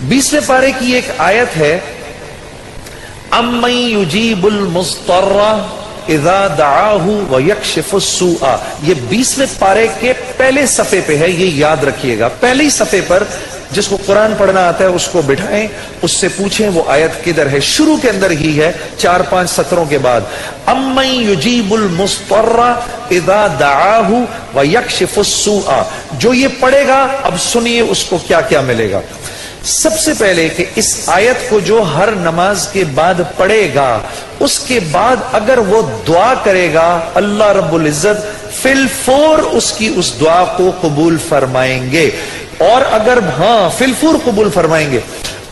20वें पारे की एक आयत है, अम्मन युजीबुल मुस्तर्रा इज़ा दआहु व यक्शिफुस सूआ। ये 20वें पारे के पहले सफ़े पे है, ये याद रखिएगा। पहले ही सफ़े पर जिसको कुरान पढ़ना आता है उसको बिठाएं, उससे पूछें वो आयत किधर है। शुरू के अंदर ही है, 4-5 सत्रों के बाद। अम्मन युजीबुल मुस्तर्रा इज़ा दआहु व यक्शिफुस सूआ। जो ये पढ़ेगा, अब सुनिए उसको क्या क्या मिलेगा। सबसे पहले कि इस आयत को जो हर नमाज के बाद पढ़ेगा, उसके बाद अगर वो दुआ करेगा, अल्लाह रब्बुल इज्जत फिलफौर उसकी उस दुआ को कबूल फरमाएंगे। और अगर फिलफौर कबूल फरमाएंगे।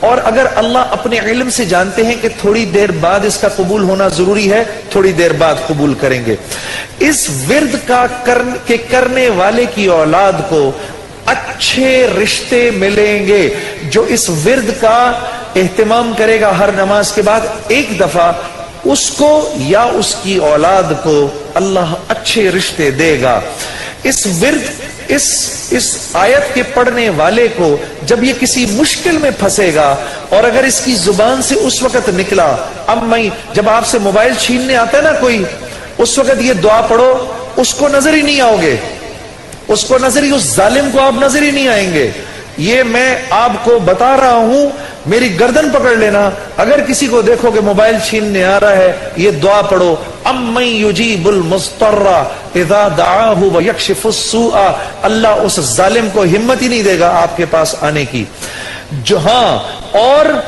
और अगर अल्लाह अपने इल्म से जानते हैं कि थोड़ी देर बाद इसका कबूल होना जरूरी है, थोड़ी देर बाद कबूल करेंगे। इस विर्द का करने वाले की औलाद को अच्छे रिश्ते मिलेंगे। जो इस विर्द का एहतमाम करेगा हर नमाज के बाद एक दफा, उसको या उसकी औलाद को अल्लाह अच्छे रिश्ते देगा। इस विर्द इस आयत के पढ़ने वाले को जब ये किसी मुश्किल में फंसेगा, और अगर इसकी जुबान से उस वक्त निकला, अब मैं जब आपसे मोबाइल छीनने आता है ना कोई, उस वक्त ये दुआ पढ़ो, उसको नजर ही नहीं आओगे, उसको नजर ही, उस जालिम को आप नजर ही नहीं आएंगे। ये मैं आपको बता रहा हूं, मेरी गर्दन पकड़ लेना। अगर किसी को देखोगे मोबाइल छीनने आ रहा है, ये दुआ पढ़ो, अम्मन युजीबुल मुस्तर्रा इज़ा दआहु व यक्शिफुस सूआ। अल्लाह उस जालिम को हिम्मत ही नहीं देगा आपके पास आने की। जो और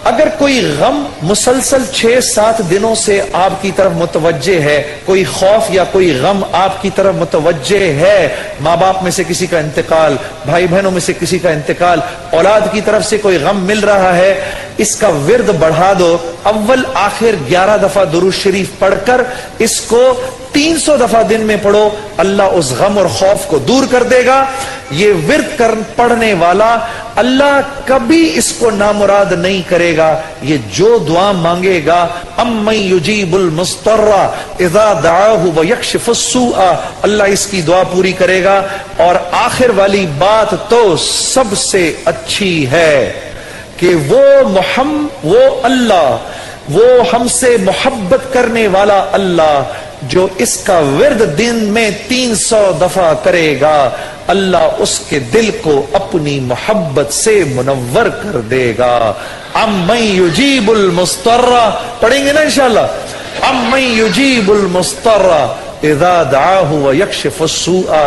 अगर कोई गम मुसलसल 6-7 दिनों से आपकी तरफ मुतवज्जे है, कोई खौफ या कोई गम आपकी तरफ मुतवज्जे है, माँ बाप में से किसी का इंतकाल, भाई बहनों में से किसी का इंतकाल, औलाद की तरफ से कोई गम मिल रहा है, इसका विर्द बढ़ा दो। अव्वल आखिर 11 दफा दुरूद शरीफ पढ़कर इसको 300 दफा दिन में पढ़ो, अल्लाह उस गम और खौफ को दूर कर देगा। ये विर्द पढ़ने वाला अल्लाह कभी इसको नामुराद नहीं करेगा। ये जो दुआ मांगेगा, अम्मन युजीबुल मुस्तर्रा इज़ा दआहु व यक्शिफुस सूआ, अल्लाह इसकी दुआ पूरी करेगा। और आखिर वाली बात तो सबसे अच्छी है कि वो अल्लाह, वो हमसे मोहब्बत करने वाला अल्लाह, जो इसका विर्द दिन में 300 दफा करेगा, अल्लाह उसके दिल को अपनी मोहब्बत से मुनव्वर कर देगा। अम्मन युजीबुल मुस्तर्रा, पढ़ेंगे ना इंशाअल्लाह। अम्मन युजीबुल मुस्तर्रा इज़ा दआहु व यक्शिफुस सूआ।